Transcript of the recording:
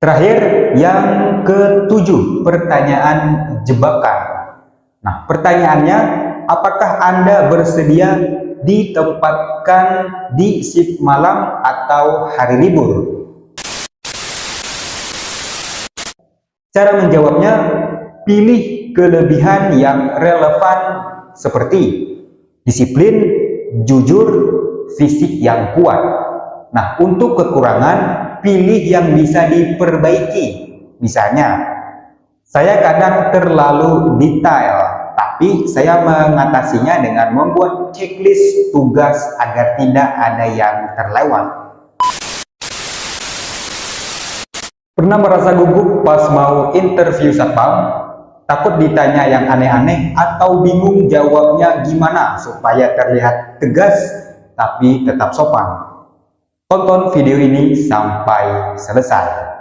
Terakhir, yang ketujuh, pertanyaan jebakan. Nah, pertanyaannya, apakah Anda bersedia ditempatkan di shift malam atau hari libur? Cara menjawabnya, pilih kelebihan yang relevan seperti disiplin, jujur, fisik yang kuat. Nah, untuk kekurangan, pilih yang bisa diperbaiki. Misalnya, saya kadang terlalu detail, tapi saya mengatasinya dengan membuat checklist tugas agar tidak ada yang terlewat. Pernah merasa gugup pas mau interview satpam? Takut ditanya yang aneh-aneh atau bingung jawabnya gimana supaya terlihat tegas tapi tetap sopan? Tonton video ini sampai selesai.